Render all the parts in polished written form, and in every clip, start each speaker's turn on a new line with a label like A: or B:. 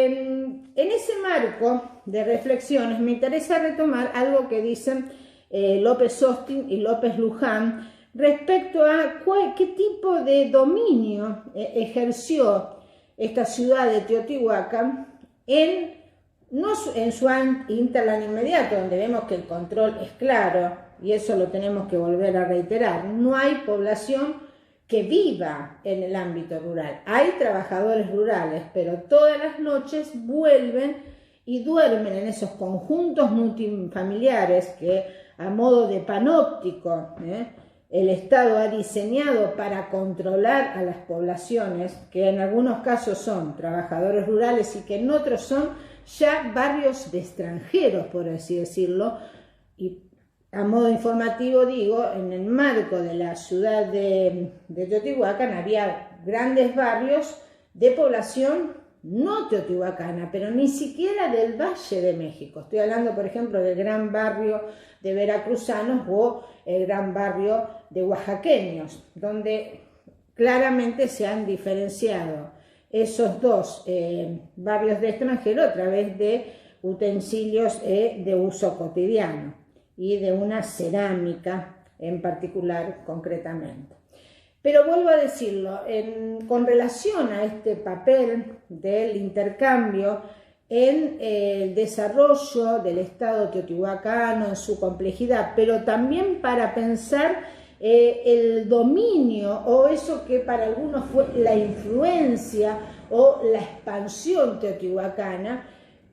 A: En ese marco de reflexiones me interesa retomar algo que dicen López Austin y López Luján respecto a qué tipo de dominio ejerció esta ciudad de Teotihuacán no en su hinterland inmediato, donde vemos que el control es claro, y eso lo tenemos que volver a reiterar. No hay población que viva en el ámbito rural. Hay trabajadores rurales, pero todas las noches vuelven y duermen en esos conjuntos multifamiliares que, a modo de panóptico, el Estado ha diseñado para controlar a las poblaciones, que en algunos casos son trabajadores rurales y que en otros son ya barrios de extranjeros, por así decirlo. Y a modo informativo digo, en el marco de la ciudad de Teotihuacán había grandes barrios de población no teotihuacana, pero ni siquiera del Valle de México. Estoy hablando, por ejemplo, del gran barrio de veracruzanos o el gran barrio de oaxaqueños, donde claramente se han diferenciado esos dos barrios de extranjero a través de utensilios de uso cotidiano y de una cerámica en particular concretamente. Pero vuelvo a decirlo, con relación a este papel del intercambio en el desarrollo del Estado teotihuacano, en su complejidad, pero también para pensar el dominio o eso que para algunos fue la influencia o la expansión teotihuacana,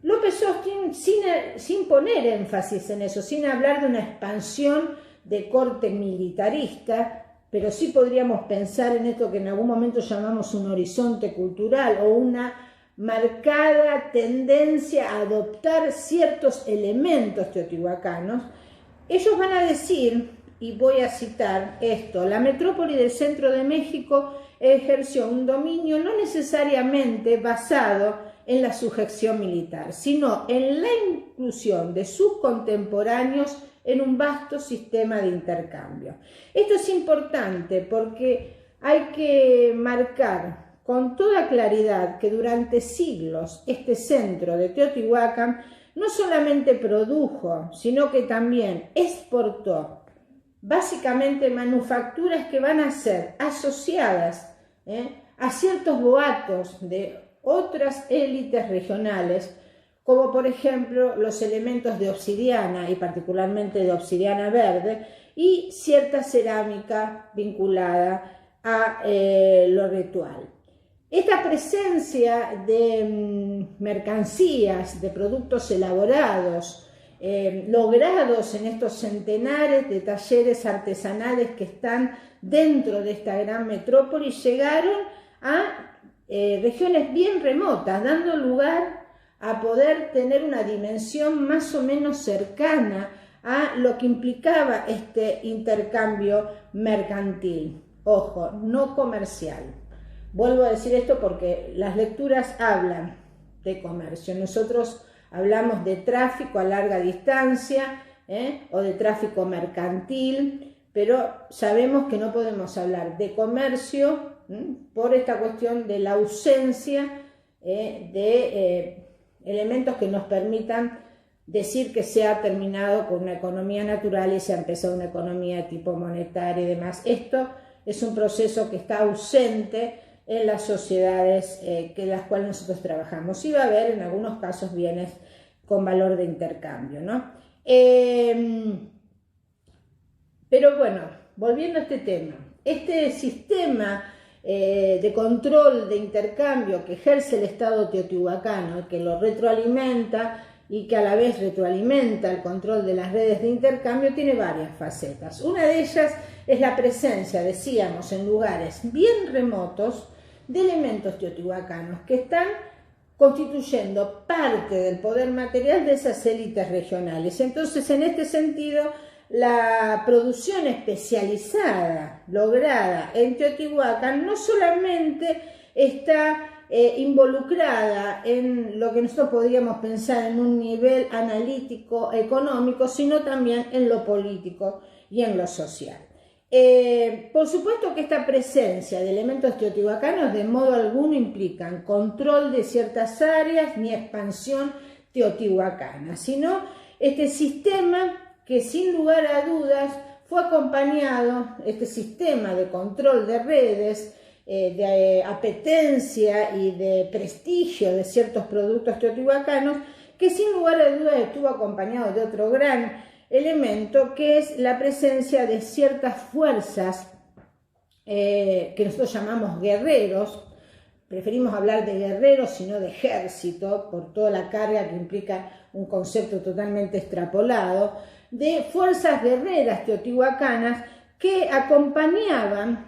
A: López Austin, sin poner énfasis en eso, sin hablar de una expansión de corte militarista, pero sí podríamos pensar en esto que en algún momento llamamos un horizonte cultural o una marcada tendencia a adoptar ciertos elementos teotihuacanos. Ellos van a decir, y voy a citar esto: la metrópoli del centro de México ejerció un dominio no necesariamente basado en la sujeción militar, sino en la inclusión de sus contemporáneos en un vasto sistema de intercambio. Esto es importante porque hay que marcar con toda claridad que durante siglos este centro de Teotihuacán no solamente produjo, sino que también exportó básicamente manufacturas que van a ser asociadas a ciertos boatos de otras élites regionales, como por ejemplo los elementos de obsidiana y particularmente de obsidiana verde y cierta cerámica vinculada a lo ritual. Esta presencia de mercancías, de productos elaborados, logrados en estos centenares de talleres artesanales que están dentro de esta gran metrópoli, llegaron a regiones bien remotas, dando lugar a poder tener una dimensión más o menos cercana a lo que implicaba este intercambio mercantil. Ojo, no comercial. Vuelvo a decir esto porque las lecturas hablan de comercio. Nosotros hablamos de tráfico a larga distancia o de tráfico mercantil, pero sabemos que no podemos hablar de comercio por esta cuestión de la ausencia de elementos que nos permitan decir que se ha terminado con una economía natural y se ha empezado una economía de tipo monetario y demás. Esto es un proceso que está ausente en las sociedades en las cuales nosotros trabajamos. Y va a haber en algunos casos bienes con valor de intercambio, ¿no? Pero bueno, volviendo a este tema, este sistema de control de intercambio que ejerce el Estado teotihuacano, que lo retroalimenta y que a la vez retroalimenta el control de las redes de intercambio, tiene varias facetas. Una de ellas es la presencia, decíamos, en lugares bien remotos de elementos teotihuacanos que están constituyendo parte del poder material de esas élites regionales. Entonces, en este sentido, la producción especializada lograda en Teotihuacán no solamente está involucrada en lo que nosotros podríamos pensar en un nivel analítico económico, sino también en lo político y en lo social. Por supuesto que esta presencia de elementos teotihuacanos de modo alguno implican control de ciertas áreas ni expansión teotihuacana, sino este sistema que sin lugar a dudas fue acompañado, este sistema de control de redes, de apetencia y de prestigio de ciertos productos teotihuacanos, que sin lugar a dudas estuvo acompañado de otro gran elemento, que es la presencia de ciertas fuerzas que nosotros llamamos guerreros. Preferimos hablar de guerreros y no de ejército, por toda la carga que implica un concepto totalmente extrapolado, de fuerzas guerreras teotihuacanas que acompañaban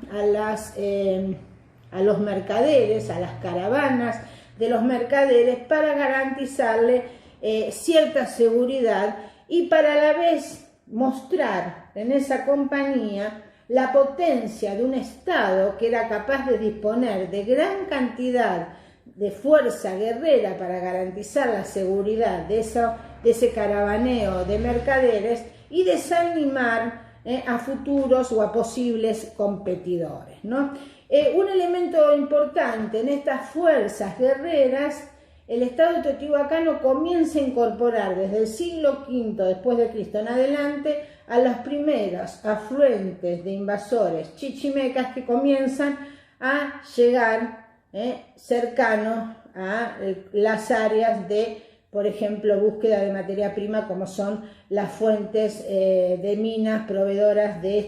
A: a los mercaderes, a las caravanas de los mercaderes, para garantizarle cierta seguridad y para a la vez mostrar en esa compañía la potencia de un Estado que era capaz de disponer de gran cantidad de fuerza guerrera para garantizar la seguridad de ese caravaneo de mercaderes y desanimar a futuros o a posibles competidores, ¿no? Un elemento importante en estas fuerzas guerreras, el Estado teotihuacano comienza a incorporar desde el siglo V después de Cristo en adelante a los primeros afluentes de invasores chichimecas que comienzan a llegar cercanos a las áreas de, por ejemplo, búsqueda de materia prima, como son las fuentes de minas proveedoras de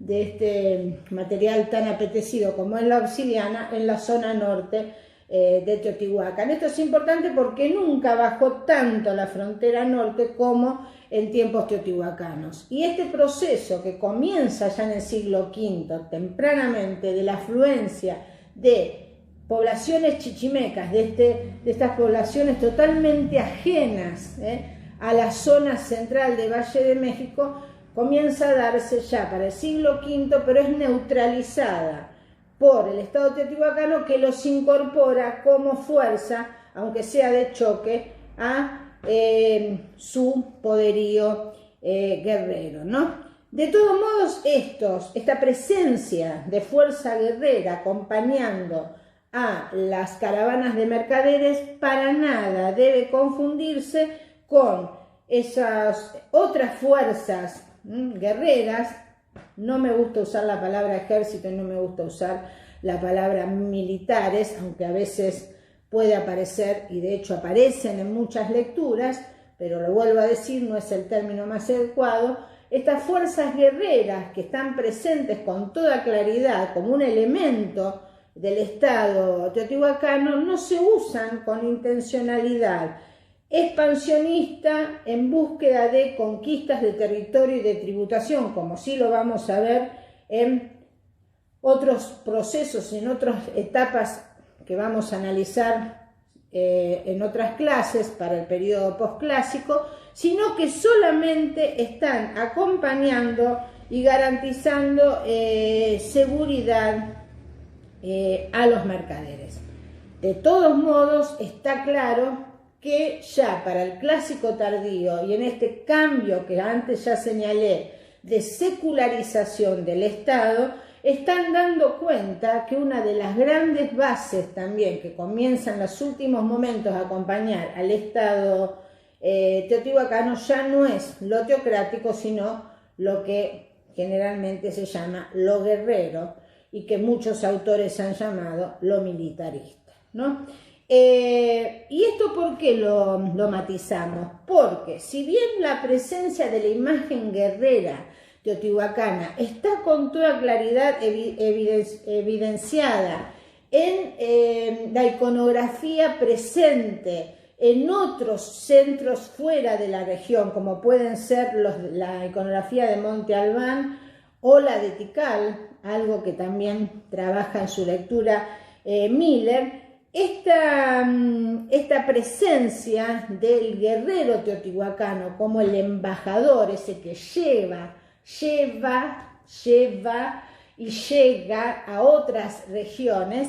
A: este material tan apetecido como es la obsidiana en la zona norte de Teotihuacán. Esto es importante porque nunca bajó tanto la frontera norte como en tiempos teotihuacanos. Y este proceso que comienza ya en el siglo V, tempranamente, de la afluencia de poblaciones chichimecas, de estas poblaciones totalmente ajenas a la zona central de Valle de México, comienza a darse ya para el siglo V, pero es neutralizada por el Estado teotihuacano, que los incorpora como fuerza, aunque sea de choque, a su poderío guerrero, ¿no? De todos modos, esta presencia de fuerza guerrera acompañando a las caravanas de mercaderes para nada debe confundirse con esas otras fuerzas guerreras. No me gusta usar la palabra ejército y no me gusta usar la palabra militares, aunque a veces puede aparecer, y de hecho aparecen en muchas lecturas, pero lo vuelvo a decir, no es el término más adecuado. Estas fuerzas guerreras que están presentes con toda claridad como un elemento del Estado teotihuacano no se usan con intencionalidad expansionista en búsqueda de conquistas de territorio y de tributación, como sí lo vamos a ver en otros procesos, en otras etapas que vamos a analizar en otras clases para el periodo posclásico, sino que solamente están acompañando y garantizando seguridad a los mercaderes. De todos modos, está claro que ya para el clásico tardío y en este cambio que antes ya señalé de secularización del Estado, están dando cuenta que una de las grandes bases también que comienzan en los últimos momentos a acompañar al Estado teotihuacano ya no es lo teocrático, sino lo que generalmente se llama lo guerrero y que muchos autores han llamado lo militarista, ¿no? ¿Y esto por qué lo matizamos? Porque si bien la presencia de la imagen guerrera teotihuacana está con toda claridad evidenciada en la iconografía presente en otros centros fuera de la región, como pueden ser la iconografía de Monte Albán o la de Tikal, algo que también trabaja en su lectura Miller, esta presencia del guerrero teotihuacano como el embajador, ese que lleva y llega a otras regiones,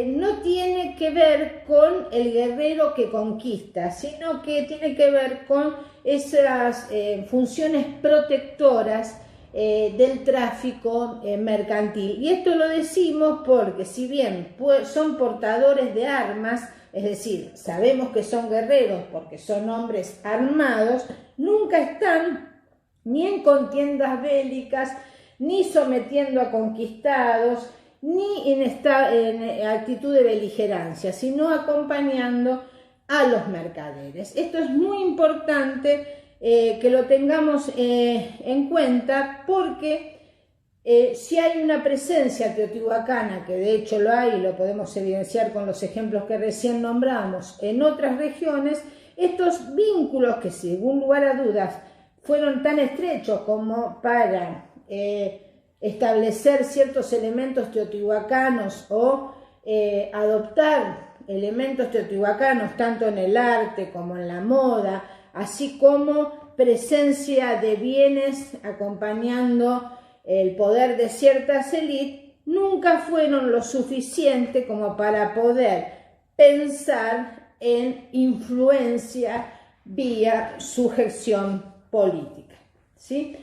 A: no tiene que ver con el guerrero que conquista, sino que tiene que ver con esas funciones protectoras del tráfico mercantil. Y esto lo decimos porque si bien son portadores de armas, es decir, sabemos que son guerreros porque son hombres armados, nunca están ni en contiendas bélicas, ni sometiendo a conquistados, ni en actitud de beligerancia, sino acompañando a los mercaderes. Esto es muy importante que lo tengamos en cuenta porque si hay una presencia teotihuacana, que de hecho lo hay y lo podemos evidenciar con los ejemplos que recién nombramos en otras regiones, estos vínculos que sin lugar a dudas fueron tan estrechos como para establecer ciertos elementos teotihuacanos o adoptar elementos teotihuacanos tanto en el arte como en la moda, así como presencia de bienes acompañando el poder de ciertas élites, nunca fueron lo suficiente como para poder pensar en influencia vía sujeción política, ¿sí?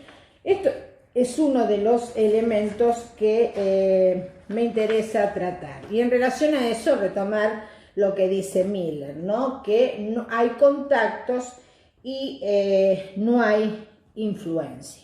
A: Esto es uno de los elementos que me interesa tratar. Y en relación a eso, retomar lo que dice Miller, ¿no? Que no hay contactos y no hay influencia.